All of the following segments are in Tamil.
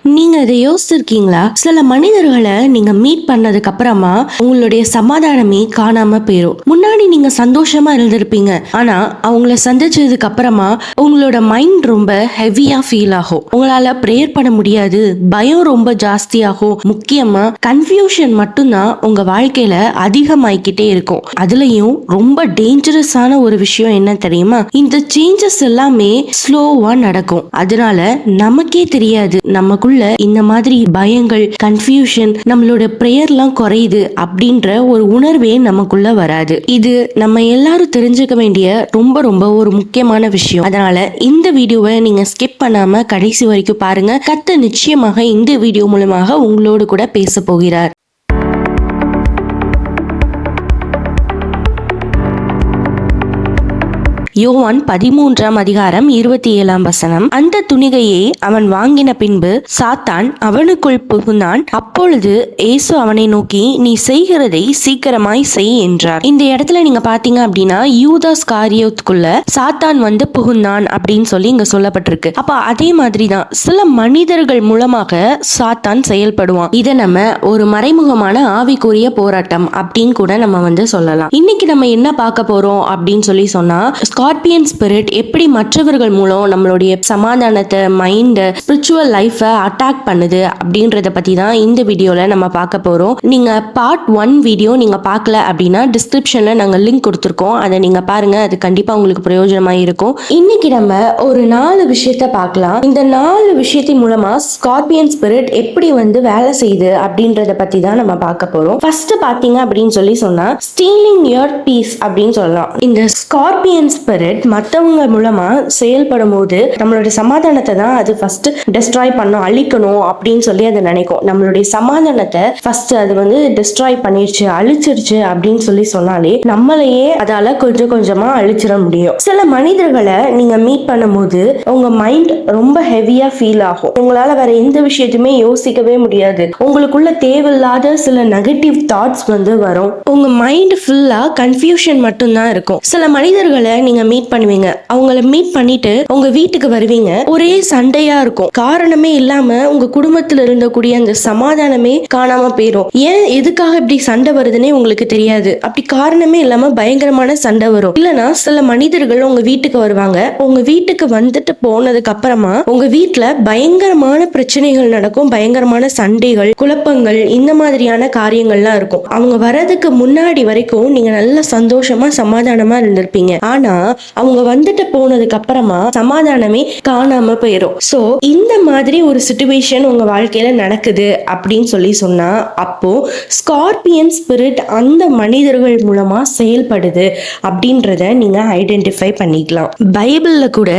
நீங்க இதை யோசிச்சிருக்கீங்களா? சில மனிதர்களை நீங்க மீட் பண்ணதுக்கு அப்புறமா உங்களுடைய சமாதானமே காணாம போயிரும். முன்னாடி நீங்க சந்தோஷமா இருந்திருப்பீங்க, ஆனா அவங்கள சந்திச்சதுக்கு அப்புறமா உங்களோட மைண்ட் ரொம்ப ஹெவியா ஃபீல் ஆகும். உங்களால ப்ரேயர் பண்ண முடியாது, பயம் ரொம்ப ஜாஸ்தியாகும். முக்கியமா கன்ஃபியூஷன் மட்டும்தான் உங்க வாழ்க்கையில அதிகமாயிக்கிட்டே இருக்கும். அதுலயும் ரொம்ப டேஞ்சரஸான ஒரு விஷயம் என்ன தெரியுமா? இந்த சேஞ்சஸ் எல்லாமே ஸ்லோவா நடக்கும். அதனால நமக்கே தெரியாது நமக்குள்ள இந்த மாதிரி பயங்கள், கன்ஃபியூஷன், நம்மளோட பிரேயர்லாம் குறையுது அப்படின்ற ஒரு உணர்வே நமக்குள்ள வராது. இது நம்ம எல்லாரும் தெரிஞ்சுக்க வேண்டிய ரொம்ப ரொம்ப ஒரு முக்கியமான விஷயம். அதனால இந்த வீடியோவை நீங்க ஸ்கிப் பண்ணாம கடைசி வரைக்கும் பாருங்க. கர்த்தர் நிச்சயமாக இந்த வீடியோ மூலமாக உங்களோடு கூட பேச போகிறார். யோவான் 13:27. அந்த துணிகையை அவன் வாங்கின பின்பு சாத்தான் அவனுக்குள் புகுந்தான். அப்பொழுது இயேசு அவனை நோக்கி, நீ செய்கிறதை சீக்கிரமாய் செய் என்றார். இந்த இடத்துல நீங்க பாத்தீங்க அப்படின்னா யூதாஸ் காரியத்துக்குள்ள சாத்தான் வந்து புகுந்தான் அப்படின்னு சொல்லி இங்க சொல்லப்பட்டிருக்கு. அப்ப அதே மாதிரிதான் சில மனிதர்கள் மூலமாக சாத்தான் செயல்படுவான். இதை நம்ம ஒரு மறைமுகமான ஆவிக்குரிய போராட்டம் அப்படின்னு கூட நம்ம வந்து சொல்லலாம். இன்னைக்கு நம்ம என்ன பார்க்க போறோம் அப்படின்னு சொல்லி சொன்னா, ஸ்கார்பியன் ஸ்பிரிட் எப்படி மற்றவர்கள் மூலம் நம்மளுடைய சமாதானத்தை, மைண்ட், ஸ்பிரிச்சுவல் லைஃபை அட்டாக் பண்ணுது அப்படின்றத பத்தி தான் இந்த வீடியோல நம்ம பார்க்க போறோம். நீங்க பார்ட் 1 வீடியோ நீங்க பார்க்கல அப்படின்னா டிஸ்கிரிப்ஷன்ல நாங்க லிங்க் கொடுத்துருக்கோம், அதை நீங்க பாருங்க. அது கண்டிப்பா உங்களுக்கு பிரயோஜனமா இருக்கும். இன்னைக்கு நம்ம ஒரு 4 விஷயத்த பார்க்கலாம். இந்த 4 விஷயத்தின் மூலமா ஸ்கார்பியன் ஸ்பிரிட் எப்படி வந்து வேலை செய்யுது அப்படின்றத பத்தி தான் நம்ம பார்க்க போறோம். ஃபர்ஸ்ட் பாத்தீங்க அப்படின்னு சொல்லி சொன்னா, ஸ்டீலிங் யுவர் பீஸ் அப்படின்னு சொல்லலாம். இந்த ஸ்கார்பியன் ஸ்பிரிட் மற்றவங்க மூலமா செயல்படும் போது நம்மளுடைய சமாதானத்தை தான் அது ஃபர்ஸ்ட் டெஸ்ட்ராய் பண்ணும், அழிக்கணும் அப்படின்னு சொல்லி அதை நினைக்கும். நம்மளுடைய சமாதானத்தை ஃபர்ஸ்ட் அது வந்து டெஸ்ட்ராய் பண்ணிடுச்சு, அழிச்சிருச்சு அப்படின்னு சொல்லி சொன்னாலே நம்மளையே அதால கொஞ்சம் கொஞ்சமா அழிச்சிட முடியும். சில மனிதர்களை நீங்க மீட் பண்ணும்போது உங்க மைண்ட் ரொம்ப ஹெவியா ஃபீல் ஆகும். உங்களால வேற எந்த விஷயத்தையுமே யோசிக்கவே முடியாது. உங்களுக்குள்ள தேவையில்லாத சில நெகட்டிவ் தாட்ஸ் வந்து வரும். உங்க மைண்ட் ஃபுல்லா கன்ஃபியூஷன் மட்டும்தான் இருக்கும். சில மனிதர்களை நீங்க மீட் பண்ணுவீங்க, அவங்கள மீட் பண்ணிட்டு உங்க வீட்டுக்கு வருவீங்க, ஒரே சண்டையா இருக்கும். காரணமே இல்லாம உங்க குடும்பத்துல இருந்தக்கூடிய அந்த சமாதானமே காணாம போயிடும். ஏன் எதுக்காக இப்படி சண்டை வருதுன்னே உங்களுக்கு தெரியாது. அப்படி காரணமே இல்லாம பயங்கரமான சண்டை வரும். இல்லனா சில மனிதர்கள் உங்க வீட்டுக்கு வருவாங்க, உங்க வீட்டுக்கு வந்துட்டு போனதுக்கு அப்புறமா உங்க வீட்டுல பயங்கரமான பிரச்சனைகள் நடக்கும், பயங்கரமான சண்டைகள், குழப்பங்கள், இந்த மாதிரியான காரியங்கள்லாம் இருக்கும். அவங்க வர்றதுக்கு முன்னாடி வரைக்கும் நீங்க நல்ல சந்தோஷமா சமாதானமா இருந்திருப்பீங்க. ஆனா அவங்க வந்துட்டு போனதுக்கு அப்புறமா சமாதானமே காணாம போயிடும். சோ இந்த மாதிரி ஒரு சிச்சுவேஷன் உங்க வாழ்க்கையில நடக்குது அப்படின்னு சொல்லி சொன்னா, அப்போ ஸ்கார்பியன் ஸ்பிரிட் அந்த மனிதர்கள் மூலமா செயல்படுது அப்படின்றத நீங்க ஐடென்டிஃபை பண்ணிக்கலாம். பைபிள்ல கூட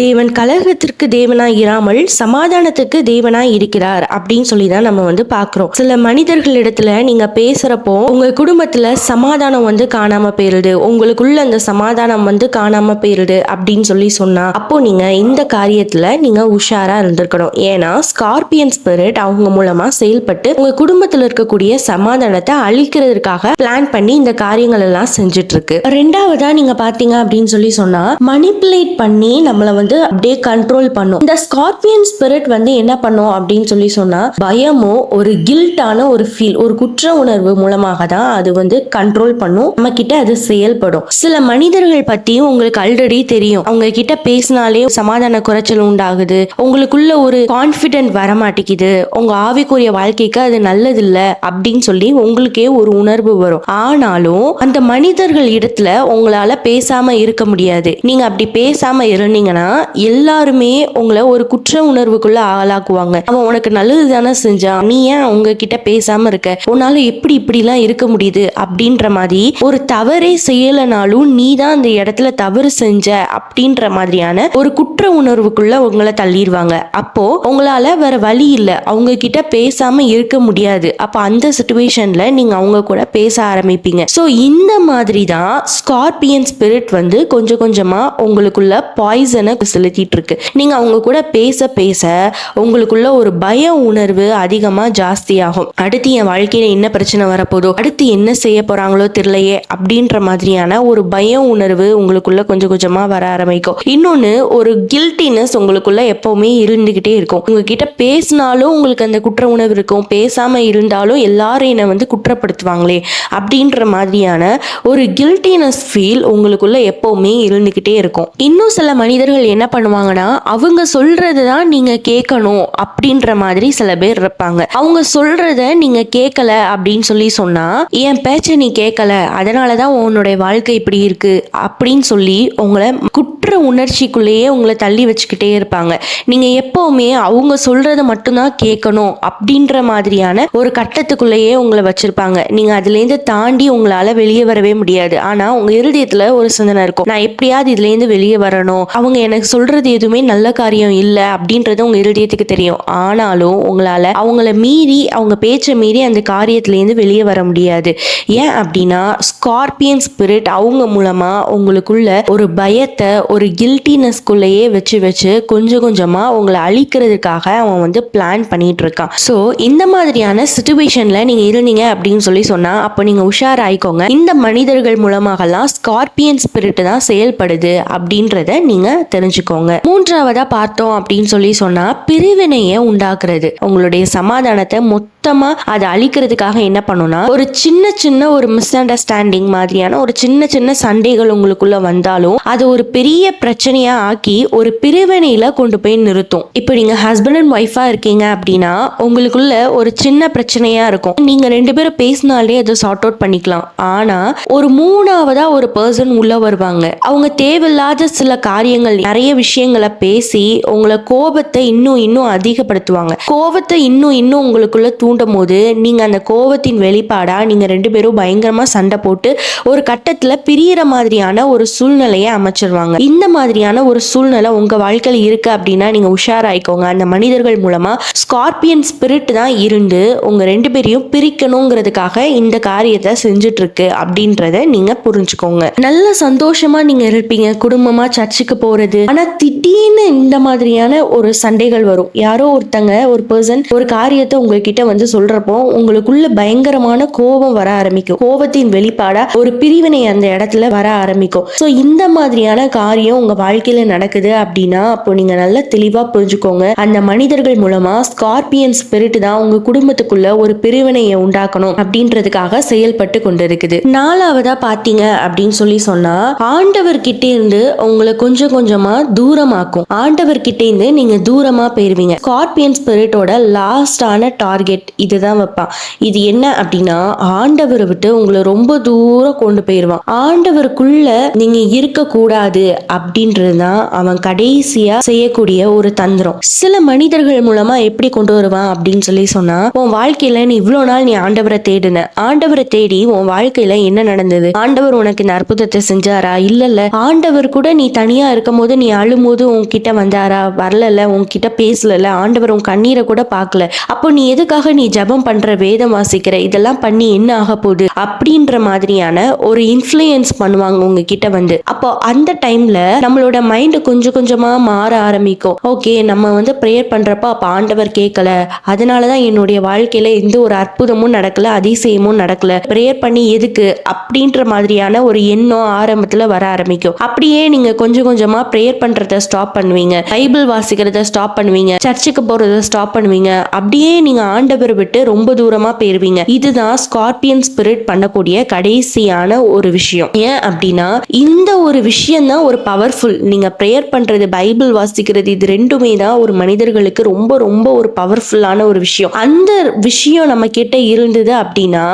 தேவன் கலகத்திற்கு தேவனாய் இராமல் சமாதானத்துக்கு தேவனாய் இருக்கிறார் அப்படின்னு சொல்லிதான் நம்ம வந்து பாக்குறோம். சில மனிதர்கள் இடத்துல நீங்க பேசுறப்போ உங்க குடும்பத்துல சமாதானம் வந்து காணாம போயிருது, உங்களுக்குள்ள அந்த சமாதானம் வந்து காணாம போயிருது அப்படின்னு சொல்லி சொன்னா, அப்போ நீங்க இந்த காரியத்துல நீங்க உஷாரா இருந்திருக்கணும். ஏன்னா ஸ்கார்பியன் ஸ்பிரிட் அவங்க மூலமா செயல்பட்டு உங்க குடும்பத்துல இருக்கக்கூடிய சமாதானத்தை அழிக்கிறதுக்காக பிளான் பண்ணி இந்த காரியங்கள் எல்லாம் செஞ்சுட்டு இருக்கு. ரெண்டாவதா நீங்க பாத்தீங்க அப்படின்னு சொல்லி சொன்னா, மனிப்புலேட் பண்ணி நம்மள வந்து அப்படியே கண்ட்ரோல் பண்ணும். இந்த ஸ்கார்பியன் ஸ்பிரிட் வந்து என்ன பண்ணும் அப்படின்னு சொல்லி சொன்னா, பயமோ ஒரு கில்ட்டான ஒரு ஃபீல், ஒரு குற்ற உணர்வு மூலமாக தான் அது வந்து கண்ட்ரோல் பண்ணும், நம்ம கிட்ட அது செயல்படும். சில மனிதர்கள் பத்தி உங்களுக்கு ஆல்ரெடி தெரியும், அவங்க கிட்ட பேசினாலே சமாதான குறைச்சல் உண்டாகுது, உங்களுக்குள்ள ஒரு கான்பிடென்ட் வர மாட்டேங்குது, உங்க ஆவிக்குரிய வாழ்க்கைக்கு அது நல்லது இல்ல அப்படின்னு சொல்லி உங்களுக்கே ஒரு உணர்வு வரும். ஆனாலும் அந்த மனிதர்கள் இடத்துல உங்களால பேசாம இருக்க முடியாது. நீங்க அப்படி பேசாம இருந்தீங்கன்னா எல்லாருமே உங்களை ஒரு குற்ற உணர்வுக்குள்ள ஆளாக்குவாங்க. அவன் உனக்கு நல்லது தானே செஞ்சான், நீ ஏன் அவங்க கிட்ட பேசாம இருக்க, உன்னால எப்படி இப்படி எல்லாம் இருக்க முடியுது அப்படின்ற மாதிரி, ஒரு தவறே செய்யலனாலும் நீ தான் அந்த இடத்துல தவறு செஞ்ச அப்படின்ற மாதிரியான ஒரு குற்ற உணர்வுக்குள்ள உங்களை தள்ளிடுவாங்க. அப்போ உங்களால வேற வழி இல்லை, அவங்க கிட்ட பேசாம இருக்க முடியாது. அப்ப அந்த சிச்சுவேஷன்ல நீங்க அவங்க கூட பேச ஆரம்பிப்பீங்க. சோ இந்த மாதிரி தான் ஸ்கார்பியன் ஸ்பிரிட் வந்து கொஞ்சம் கொஞ்சமா உங்களுக்குள்ள பாய்சனை செலுத்திட்டு இருக்கு. நீங்க அவங்க கூட பேச பேச உங்களுக்குள்ள ஒரு பய உணர்வு அதிகமா ஜாஸ்தியாகும். அடுத்து என் வாழ்க்கையில என்ன பிரச்சனை வரப்போதோ, அடுத்து என்ன செய்ய போறாங்களோ தெரியலையே அப்படின்ற மாதிரியான ஒரு பய உணர்வு உங்களுக்கு உங்களுக்குள்ள கொஞ்சம் கொஞ்சமா வர ஆரம்பிக்கும். இன்னொன்னு, ஒரு கில்ட்டினஸ் உங்களுக்குள்ள எப்பவுமே இருந்துகிட்டே இருக்கும். உங்ககிட்ட பேசினாலும் உங்களுக்கு அந்த குற்ற உணர்வு இருக்கும், பேசாம இருந்தாலும் எல்லாரும் என்னை வந்து குற்றப்படுத்துவாங்களே அப்படின்ற மாதிரியான ஒரு கில்ட்டினஸ் ஃபீல் உங்களுக்குள்ள எப்பவுமே இருந்துகிட்டே இருக்கும். இன்னும் சில மனிதர்கள் என்ன பண்ணுவாங்கன்னா, அவங்க சொல்றது தான் நீங்க கேட்கணும் அப்படின்ற மாதிரி சில பேர் இருப்பாங்க. அவங்க சொல்றத நீங்க கேட்கல அப்படின்னு சொன்னா, என் பேச்ச நீ கேட்கல, அதனாலதான் உன்னுடைய வாழ்க்கை இப்படி இருக்கு அப்படின்னு சொல்லி உங்களை குற்ற உணர்ச்சிக்குள்ளேயே உங்களை தள்ளி வச்சுக்கிட்டே இருப்பாங்க. நீங்க எப்பவுமே அவங்க சொல்றத மட்டும்தான் கேட்கணும் அப்படின்ற மாதிரியான ஒரு கட்டத்துக்குள்ளேயே உங்களை வச்சிருப்பாங்க. நீங்க அதுல இருந்து தாண்டி உங்களால வெளியே வரவே முடியாது. ஆனா உங்க இருதயத்துல ஒரு சிந்தனை இருக்கும், நான் எப்படியாவது இதுல இருந்து வெளியே வரணும், அவங்க எனக்கு சொல்றது எதுவுமே நல்ல காரியம் இல்லை அப்படின்றது உங்க இருதயத்துக்கு தெரியும். ஆனாலும் உங்களால அவங்கள மீறி, அவங்க பேச்சை மீறி அந்த காரியத்துல இருந்து வெளியே வர முடியாது. ஏன் அப்படின்னா, ஸ்கார்பியன் ஸ்பிரிட் அவங்க மூலமா உங்களுக்குள்ள ஒரு பயத்தை, ஒரு கில்ட்டினஸ்குள்ளேயே வச்சு வச்சு கொஞ்சம் கொஞ்சமா உங்களை அழிக்கிறதுக்காக அவன் வந்து பிளான் பண்ணிட்டு இருக்கான். ஸோ இந்த மாதிரியான சிச்சுவேஷன்ல நீங்க இருந்தீங்க அப்படின்னு சொன்னா, அப்போ நீங்க உஷாராயிக்கோங்க. இந்த மனிதர்கள் மூலமாகலாம் ஸ்கார்பியன் ஸ்பிரிட் தான் செயல்படுது அப்படின்றத நீங்க தெரிஞ்சுக்கோங்க. மூன்றாவதா பார்த்தோம் அப்படின்னு சொன்னா, பிரிவினையை உண்டாக்குறது. உங்களுடைய சமாதானத்தை மொத்தமா அதை அழிக்கிறதுக்காக என்ன பண்ணுனா, ஒரு சின்ன சின்ன ஒரு மிஸ் அண்டர்ஸ்டாண்டிங் மாதிரியான ஒரு சின்ன சின்ன சண்டைகள் உங்களுக்குள்ள வந்தாலும் அது ஒரு பெரிய பிரச்சனையா ஆக்கி ஒரு பிரிவினையில கொண்டு போய் நிறுத்தும். இப்போ நீங்க ஹஸ்பண்ட் அண்ட் ஒய்ஃபா இருக்கீங்க அப்படின்னா, உங்களுக்குள்ள ஒரு சின்ன பிரச்சனையா இருக்கும், நீங்க ரெண்டு பேரும் பேசினாலே அதை சார்ட் அவுட் பண்ணிக்கலாம். ஆனா ஒரு மூணாவதா ஒரு பர்சன் உள்ள வருவாங்க. அவங்க தேவையில்லாத சில காரியங்கள், நிறைய விஷயங்களை பேசி உங்களை கோபத்தை இன்னும் அதிகப்படுத்துவாங்க. கோபத்தை இன்னும் உங்களுக்குள்ள தூண்டும் போது நீங்க அந்த கோபத்தின் வெளிப்பாடா நீங்க ரெண்டு பேரும் பயங்கரமா சண்டை போட்டு ஒரு கட்டத்துல பிரியற மாதிரியான ஒரு சூழ்நிலையை அமைச்சிருவாங்க. இந்த மாதிரியான ஒரு சூழ்நிலை உங்க வாழ்க்கையில இருக்கு அப்படின்னா நீங்க உஷாராயிக்கோங்க. அந்த மனிதர்கள் மூலமா ஸ்கார்பியன் ஸ்பிரிட் தான் இருந்து உங்க ரெண்டு பேரையும் பிரிக்கணுங்கிறதுக்காக இந்த காரியத்தை செஞ்சுட்டு இருக்கு அப்படின்றத நீங்க புரிஞ்சுக்கோங்க. நல்ல சந்தோஷமா நீங்க இருப்பீங்க, குடும்பமா சர்ச்சுக்கு போறது. ஆனா திடீர்னு இந்த மாதிரியான ஒரு சண்டைகள் வரும். யாரோ ஒருத்தங்க, ஒரு பர்சன் ஒரு காரியத்தை உங்ககிட்ட வந்து சொல்றப்போ உங்களுக்குள்ள பயங்கரமான கோபம் வர ஆரம்பிக்கும். கோபத்தின் வெளிப்பாடா ஒரு பிரிவினை அந்த இடத்துல வர ஆரம்பிக்கும். சோ இந்த மாதிரியான காரியம் உங்க வாழ்க்கையில நடக்குது அப்படின்னா, அப்போ நீங்க நல்லா தெளிவா புரிஞ்சுக்கோங்க. அந்த மனிதர்கள் மூலமா ஸ்கார்பியன் ஸ்பிரிட் தான் உங்க குடும்பத்துக்குள்ள ஒரு பிரிவினையை உண்டாக்கணும் அப்படின்றதுக்காக செயல்பட்டு கொண்டு இருக்குது. நாலாவதா பாத்தீங்க அப்படின்னு சொன்னா, ஆண்டவர் கிட்ட இருந்து உங்களை கொஞ்சம் கொஞ்சமா தூரமாக்கும். ஆண்டவர் கிட்ட இருந்து நீங்க தூரமா போயிருவீங்க. ஸ்கார்பியன் ஸ்பிரிட்டோட லாஸ்டான டார்கெட் இதுதான் வைப்பான். இது என்ன அப்படின்னா, ஆண்டவரை விட்டு உங்களை ரொம்ப தூரம் கொண்டு போயிருவான். ஆண்டவருக்குள்ள நீங்க இருக்க கூடாது அப்படின்றதுதான் அவன் கடைசியா செய்யக்கூடிய ஒரு தந்திரம். சில மனிதர்கள் மூலமா எப்படி கொண்டு வருவான் அப்படின்னு சொன்னா, உன் வாழ்க்கையில நீ இவ்வளவு நாள் நீ ஆண்டவரை தேடின, ஆண்டவரை தேடி உன் வாழ்க்கையில என்ன நடந்தது, ஆண்டவர் உனக்கு இந்த அற்புதத்தை செஞ்சாரா, இல்ல ஆண்டவர் கூட நீ தனியா இருக்கும் போது நீ அழும்போது உன்கிட்ட வந்தாரா, வரல, உன்கிட்ட பேசல, ஆண்டவர் உன் கண்ணீரை கூட பார்க்கல, அப்போ நீ எதுக்காக நீ ஜபம் பண்ற, வேதம் வாசிக்கிற, இதெல்லாம் பண்ணி என்ன ஆக போகுது அப்படின்ற மாதிரியான ஒரு இன்ஃப்ளூயன்ஸ் பண்ணுவாங்க உங்ககிட்ட வந்து. அப்போ அந்த டைம்ல நம்மளோட மைண்ட் கொஞ்சம் கொஞ்சமா மாற ஆரம்பிக்கும். ஓகே, நம்ம வந்து ப்ரேயர் பண்றப்ப அப்ப ஆண்டவர் கேட்கல, அதனாலதான் என்னுடைய வாழ்க்கையில எந்த ஒரு அற்புதமும் நடக்கல, அதிசயமும் நடக்கல, ப்ரேயர் பண்ணி எதுக்கு அப்படின்ற மாதிரியான ஒரு எண்ணம் ஆரம்பத்துல வர ஆரம்பிக்கும். அப்படியே நீங்க கொஞ்சம் கொஞ்சமா ப்ரேயர் பண்றத ஸ்டாப் பண்ணுவீங்க, பைபிள் வாசிக்கிறத ஸ்டாப் பண்ணுவீங்க, சர்ச்சுக்கு போறத ஸ்டாப் பண்ணுவீங்க. அப்படியே நீங்க ஆண்டவர் விட்டு ரொம்ப தூரமா போயிருவீங்க. இதுதான் ஸ்கார்பியன் ஸ்பிரிட் பண்ணக்கூடிய கடைசியான ஒரு விஷயம். ஏன் அப்படின்னா, இந்த ஒரு விஷயம் தான் ஒரு பவர்ஃபுல். நீங்க ப்ரேயர் பண்றது, பைபிள் வாசிக்கிறது, இது ரெண்டுமே தான் ஒரு மனிதர்களுக்கு ரொம்ப ரொம்ப ஒரு பவர்ஃபுல்லான ஒரு விஷயம். அந்த விஷயம் நம்ம கிட்ட இருந்தது அப்படின்னா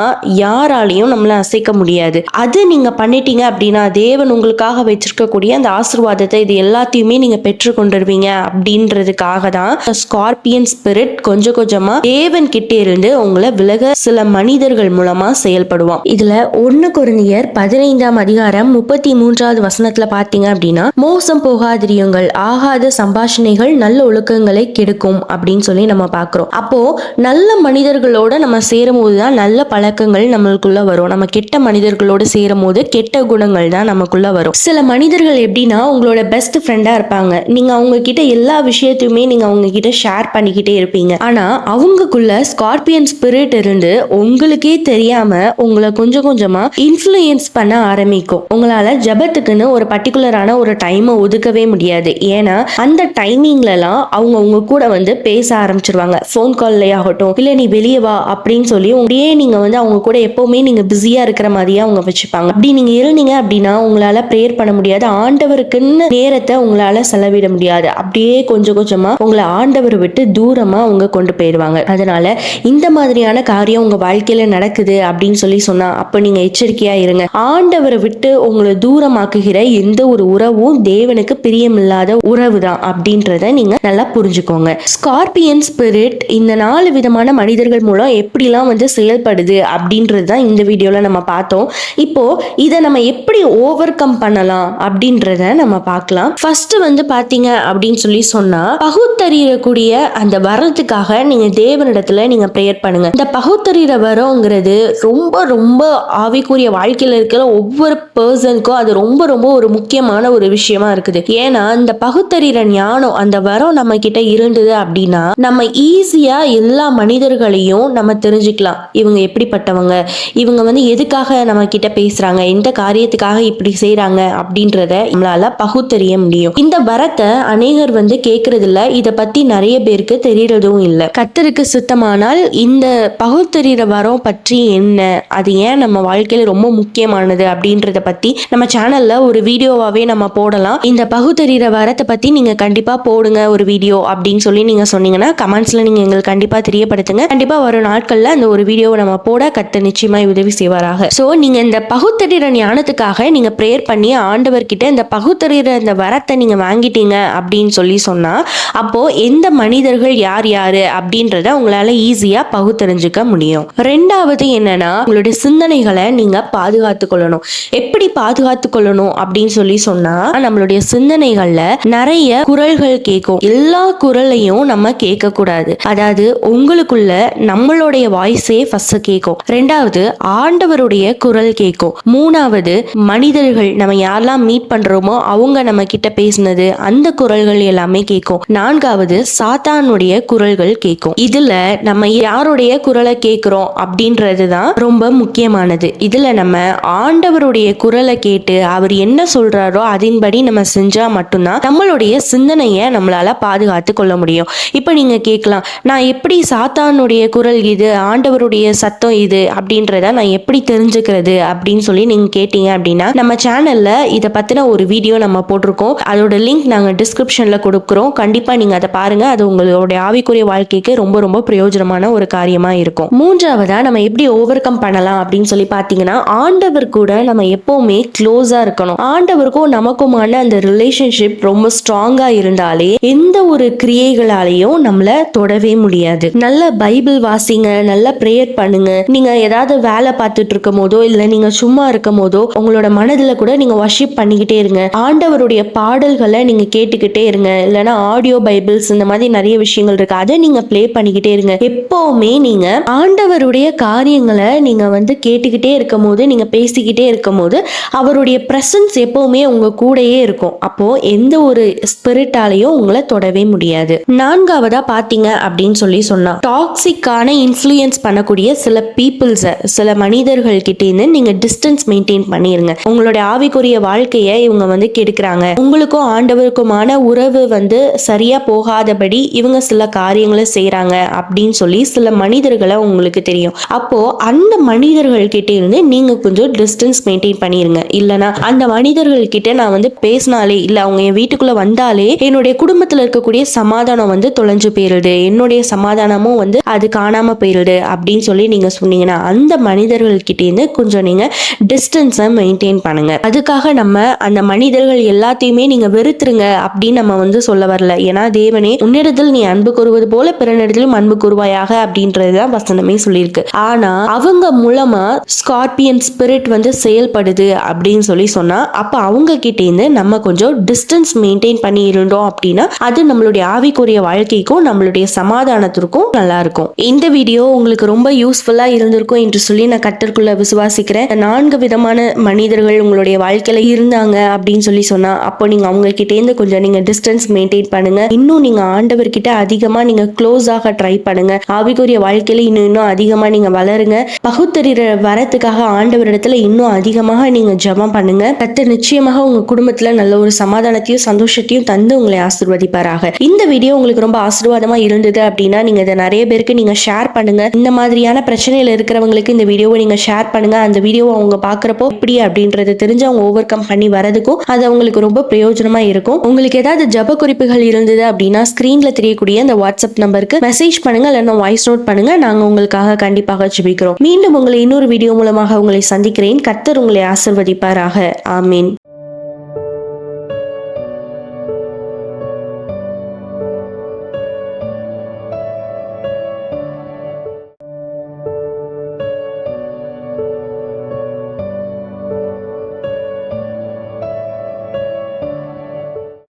யாராலையும் நம்மள அசைக்க முடியாது. அது நீங்க பண்ணிட்டீங்க அப்படின்னா தேவன் உங்களுக்காக வச்சிருக்கக்கூடிய அந்த ஆசீர்வாதத்தை இது எல்லாத்தையுமே நீங்க பெற்று கொண்டுருவீங்க அப்படின்றதுக்காக தான் ஸ்கார்பியன் ஸ்பிரிட் கொஞ்சம் கொஞ்சமா தேவன் கிட்ட இருந்து உங்களை விலக சில மனிதர்கள் மூலமா செயல்படுவான். இதுல 1 கொரிந்தியர் 15ஆம் அதிகாரம் 33வது வசனத்துல பாத்தீங்க அப்படின்னா, மோசம் போகாதிரியுங்கள், ஆகாத சம்பாஷணைகள் நல்ல ஒழுக்கங்களை கெடுக்கும் அப்படின்னு சொல்லி நம்ம பாக்குறோம். அப்போ நல்ல மனிதர்களோட நம்ம சேரும் போதுதான் நல்ல பழக்கங்கள் நம்மளுக்குள்ள வரும். நம்ம கெட்ட மனிதர்களோட சேரும் போது கெட்ட குணங்கள் தான் நமக்குள்ள வரும். சில மனிதர்கள் எப்படின்னா உங்களோட பெஸ்ட் ஃப்ரெண்டா இருப்பாங்க. நீங்க அவங்க கிட்ட எல்லா விஷயத்தையுமே நீங்க அவங்க கிட்ட ஷேர் பண்ணிக்கிட்டே இருப்பீங்க. ஆனா அவங்களுக்குள்ள ஸ்கார்பியன் ஸ்பிரிட் இருந்து உங்களுக்கே தெரியாம உங்களை கொஞ்சம் கொஞ்சமா இன்ஃப்ளூயன்ஸ் பண்ண ஆரம்பிக்கும். உங்களால ஜெபத்துக்குன்னு ஒரு பர்டிகுலரான ஒரு டைமை ஒதுக்கவே முடியாது. ஏன்னா அந்த டைமிங்லலாம் அவங்க உங்க கூட வந்து பேச ஆரம்பிச்சிருவாங்க. ஃபோன் கால்லே ஆகட்டும், இல்ல நீ வெளியே வா அப்படின்னு சொல்லி உங்களையே நீங்க வந்து அவங்க கூட எப்பவுமே நீங்க பிஸியா இருக்கிற மாதிரியே அவங்க வச்சுப்பாங்க. அப்படி நீங்க இருந்தீங்க அப்படின்னா உங்களால ப்ரேயர் பண்ண முடியாது. ஆண்டவருக்குன்னு நேரத்தை உங்களால செலவிட முடியாது. அப்படியே கொஞ்சம் கொஞ்சமா உங்களை ஆண்டவர் விட்டு தூரமா அவங்க கொண்டு போயிடுவாங்க. அதனால இந்த மாதிரியான காரியம் உங்க வாழ்க்கையில நடக்குது அப்படின்னு சொல்லி சொன்னா அப்ப நீங்க எச்சரிக்கையா இருங்க. ஆண்டவரை விட்டு உங்களை தூரமாக்குகிற எந்த ஒரு உறவும் தேவனுக்கு பிரியமில்லாத உறவு தான் அப்படின்றத நீங்க நல்லா புரிஞ்சுக்கோங்க. ஸ்கார்பியன் ஸ்பிரிட் இந்த 4 விதமான மனிதர்கள் மூலம் எப்படிலாம் வந்து செயல்படுது அப்படின்றது தான் இந்த வீடியோல நம்ம பார்த்தோம். இப்போ இதை நம்ம எப்படி ஓவர் கம் பண்ணலாம் அப்படின்றத நம்ம பார்க்கலாம். ஃபர்ஸ்ட் வந்து பாத்தீங்க அப்படின்னு சொல்லி சொன்னா பகுத்தறியக்கூடிய அந்த வரத்துக்காக நீங்க தேவனிடத்துல நீங்க பிரேயர் பண்ணுங்க. இந்த பகுத்தறிகிற வரங்கிறது ரொம்ப ரொம்ப ஆவிக்குரிய வாழ்க்கையில இருக்கிற ஒவ்வொரு பர்சனுக்கும் அது ரொம்ப ரொம்ப ஒரு முக்கியமான ஒரு விஷயமா இருக்குது. ஏன்னா இந்த பகுத்தறிகிற ஞானம் அந்த வரம் நம்ம கிட்ட இருந்தது அப்படின்னா நம்ம ஈஸியா எல்லா மனிதர்களையும் நம்ம தெரிஞ்சுக்கலாம். இவங்க எப்படிப்பட்டவங்க, இவங்க வந்து எதுக்காக நம்ம கிட்ட பேசுறாங்க, எந்த காரியத்துக்காக இப்படி செய்யறாங்க அப்படின்றத நம்மளால பகுத்தறிய முடியும். இந்த வரத்தை அநேகர் வந்து கேட்கறது இல்ல. இத பத்தி நிறைய பேருக்கு தெரியறதும் இல்ல. கர்த்தருக்கு சுத்தமானால் இந்த பகுத்தறிகிற வரம் பற்றி என்ன, அது ஏன் நம்ம வாழ்க்கையில ரொம்ப முக்கியமானது அப்படின்றத பத்தி நம்ம சேனல்ல ஒரு வீடியோவாவே நம்ம போடலாம். இந்த பகுத்தறிகிற வரத்தை பத்தி நீங்க கண்டிப்பா போடுங்க ஒரு வீடியோ அப்படின்னு சொல்லி நீங்க சொன்னீங்கன்னா கமெண்ட்ஸ்ல நீங்க எங்களுக்கு கண்டிப்பா தெரியப்படுத்துங்க. கண்டிப்பா வரும் நாட்கள்ல அந்த ஒரு வீடியோவை நம்ம போட கர்த்தர் நிச்சயமாய் உதவி செய்வாராக. சோ நீங்க இந்த பகுத்தறிகிற ஞானத்துக்காக நீங்க பிரேயர் பண்ணி ஆண்டவர் கிட்ட இந்த பகுத்தறிகிற இந்த வரத்தை நீங்க வாங்கிட்டீங்க அப்படின்னு சொல்லி சொன்னா அப்போ எந்த மனிதர்கள் யார் யாரு அப்படின்றத உங்களால ஈஸியா பகுத்தறிஞ்சுக்க முடியும். ரெண்டாவது என்னன்னா உங்களுடைய சிந்தனைகளை நீங்க பாதுகாத்து கொள்ளணும். எப்படி பாதுகாத்து கொள்ளணும் அப்படின்னு சொல்லி சொன்னா நம்மளுடைய சிந்தனைகள்ல நிறைய குரல்கள் கேட்கும். எல்லா குரலையும் நம்ம கேட்க கூடாது. அதாவது உங்களுக்குள்ள நம்மளுடைய வாய்ஸே ஃபர்ஸ்ட் கேட்கும். ரெண்டாவது ஆண்டவருடைய குரல் கேட்கும். மூணாவது மனிதர்கள் நம்ம யாரெல்லாம் மீட் பண்றோமோ அவங்க நம்ம கிட்ட பேசினது அந்த குரல்கள் எல்லாமே கேட்கும். நான்காவது சாத்தானுடைய குரல்கள் கேட்கும். இதுல நம்ம யாருடைய குரலை கேட்கிறோம் அப்படின்றது தான் ரொம்ப முக்கியமானது. இதுல நம்ம ஆண்டவருடைய குரலை கேட்டு அவர் என்ன சொல்றாரோ அதன்படி நம்ம செஞ்சா மட்டும்தான் நம்மளுடைய சிந்தனையை நம்மளால பாதுகாத்து கொள்ள முடியும். இப்ப நீங்க கேட்கலாம், நான் எப்படி சாத்தானுடைய குரல் இது, ஆண்டவருடைய சத்தம் இது அப்படின்றத நான் எப்படி தெரிஞ்சுக்கிறது அப்படின்னு சொல்லி நீங்க கேட்டீங்க அப்படின்னா நம்ம சேனல்ல இதை பத்தின ஒரு வீடியோ நம்ம போட்டிருக்கோம். அதோட லிங்க் நாங்க டிஸ்கிரிப்ஷன்ல கொடுக்குறோம். கண்டிப்பா நீங்க அதை பாருங்க. அது உங்களுடைய ஆவிக்குரிய வாழ்க்கைக்கு ரொம்ப ரொம்ப பிரயோஜனமான ஒரு காரியமா இருக்கும். மூன்றாவதா நம்ம எப்படி ஓவர் கம் பண்ணலாம் அப்படின்னு சொல்லி பாத்தீங்கன்னா ஆண்டவர் கூட நம்ம எப்பவுமே க்ளோஸா இருக்கணும். ஆண்டவருக்கும் நமக்குமான அந்த ரிலேஷன்ஷிப் ரொம்ப ஸ்ட்ராங்கா இருந்தாலே எந்த ஒரு கிரியைகளாலையும் நம்மள தொடவே முடியாது. நல்ல பைபிள் வாசிங்க, நல்ல பிரேயர் பண்ணுங்க. நீங்க ஏதாவது வேலை பார்த்துட்டு இருக்கும் போதோ இல்ல நீங்க சும்மா இருக்கும் போதோ உங்களோட மனதுல கூட நீங்க வர்ஷிப் பண்ணிக்கிட்டே இருங்க. ஆண்டவருடைய பாடல்களை நீங்க கேட்டுக்கிட்டே இருங்க. இல்லைன்னா ஆடியோ பைபிள்ஸ் இந்த மாதிரி நிறைய விஷயங்கள் இருக்கு, அதை நீங்க பிளே பண்ணிக்கிட்டே இருங்க. எப்பவுமே நீங்க ஆண்டவருடைய காரியங்களை நீங்க வந்து கேட்டுக்கிட்டே இருக்கும் போது, நீங்க பேசிக்கிட்டே இருக்கும் போது அவருடைய பிரசன்ஸ் எப்பவுமே உங்க கூடயே இருக்கும். அப்போ எந்த ஒரு ஸ்பிரிட்டாலையும் உங்களை தொடவே முடியாது. நான்காவதா பாத்தீங்க அப்படின்னு சொல்லி சொன்னா டாக்ஸிக்கான இன்ஃப்ளூயன்ஸ் பண்ணக்கூடிய சில பீப்புள்ஸ், சில மனிதர்கள் கிட்ட இருந்து நீங்க டிஸ்டன்ஸ் மெயின்டைன் பண்ணிருங்க. உங்களுடைய ஆவிக்குரிய வாழ்க்கையை இவங்க வந்து கெடுக்கிறாங்க, உங்களுக்கும் ஆண்டவருக்குமான உறவு வந்து சரியா போகாதபடி இவங்க சில காரியங்களை செய்யறாங்க அப்படின்னு சொல்லி சில மனிதர்களை உங்களுக்கு தெரியும். அப்போ அந்த மனிதர்கள் கிட்ட இருந்து நீங்க கொஞ்சம் டிஸ்டன்ஸ் மெயின்டைன் பண்ணிருங்க. இல்லனா அந்த மனிதர்கள் கிட்ட நான் வந்து பேசினாலே இல்ல அவங்க என் வீட்டுக்குள்ள வந்தாலே என்னுடைய குடும்பத்துல இருக்கக்கூடிய சமாதானம் வந்து தொலைஞ்சு போயிருது, என்னுடைய சமாதானமும் வந்து அது காணாம போயிருது அப்படின்னு சொல்லி நீங்க சொன்னீங்கன்னா அந்த மனிதர்கள் கிட்ட இருந்து கொஞ்சம் நீங்க டிஸ்டன்ஸை மெயின்டைன் பண்ணுங்க. அதுக்காக நம்ம அந்த மனிதர்கள் எல்லாத்தையுமே நீங்க வெறுத்துருங்க அப்படின்னு நம்ம வந்து சொல்ல வரல. ஏன்னா தேவனே உன்னிடத்தில் நீ அன்பு கூறுவது போல பிறனிடத்திலும் அன்பு கூறுவாயாக அப்படின்றதுதான் வசனமே சொல்லியிருக்கு. ஆனா அவங்க மூலமா ஸ்கார்பியன் ஸ்பிரிட் வந்து செயல்படுது அப்படின்னு சொல்லி சொன்னா அப்ப அவங்க கிட்ட இருந்து நம்ம கொஞ்சம் டிஸ்டன்ஸ் மெயின்டைன் பண்ணி இருந்தோம் அப்படின்னா அது நம்மளுடைய ஆவிக்குரிய வாழ்க்கைக்கும் நம்மளுடைய சமாதானத்திற்கும் நல்லா இருக்கும். இந்த வீடியோ உங்களுக்கு ரொம்ப யூஸ்ஃபுல்லா இருந்திருக்கும் என்று சொல்லி நான் கர்த்தருக்குள்ள விசுவாசிக்கிறேன். 4 விதமான மனிதர்கள் உங்களுடைய வாழ்க்கையில இருந்தாங்க அப்படின்னு சொல்லி சொன்னா அப்போ நீங்க அவங்க கிட்ட இருந்து கொஞ்சம் நீங்க டிஸ்டன்ஸ் மெயின்டைன் பண்ணுங்க. இன்னும் நீங்க ஆண்டவர்கிட்ட அதிகமா நீங்க க்ளோஸ் ஆக ட்ரை பண்ணுங்க. ஆவிக்குரிய வாழ்க்கையில இன்னும் அதிகமா நீங்க வளருங்க. பகுத்தறிகிற வரத்துக்காக ஆண்டவரிடத்துல இன்னும் அதிகமாக நீங்க ஜெபம் பண்ணுங்க. பண்ணுங்க. கர்த்தர் நிச்சயமாக உங்க குடும்பத்துல நல்ல ஒரு சமாதானத்தையும் சந்தோஷத்தையும் தந்து உங்களை ஆசீர்வதிப்பாராக. இந்த வீடியோ உங்களுக்கு ரொம்ப ஆசீர்வாதமா இருந்தது அப்படின்னா நீங்க இதை நிறைய பேருக்கு நீங்க ஷேர் பண்ணுங்க. இந்த மாதிரியான பிரச்சனையில இருக்கிறவங்களுக்கு இந்த வீடியோவை நீங்க ஷேர் பண்ணுங்க. அந்த வீடியோவை அவங்க பாக்குறப்போ எப்படி அப்படின்றது தெரிஞ்சு அவங்க ஓவர் கம் பண்ணி வரதுக்கும் அது அவங்களுக்கு ரொம்ப பிரயோஜனமா இருக்கும். உங்களுக்கு ஏதாவது ஜப குறிப்புகள் இருந்தது அப்படின்னா ஸ்கிரீன்ல தெரியக்கூடிய அந்த வாட்ஸ்அப் நம்பருக்கு மெசேஜ் பண்ணுங்க, இல்லைன்னா வாய்ஸ் நோட் பண்ணுங்க. நாங்க உங்களுக்காக கண்டிப்பாக ஜெபிக்கிறோம். மீண்டும் உங்களை இன்னொரு வீடியோ மூலமாக உங்களை சந்திக்கிறேன். கர்த்தர் உங்களை ஆசீர்வதிப்பாராக. ஆமீன்.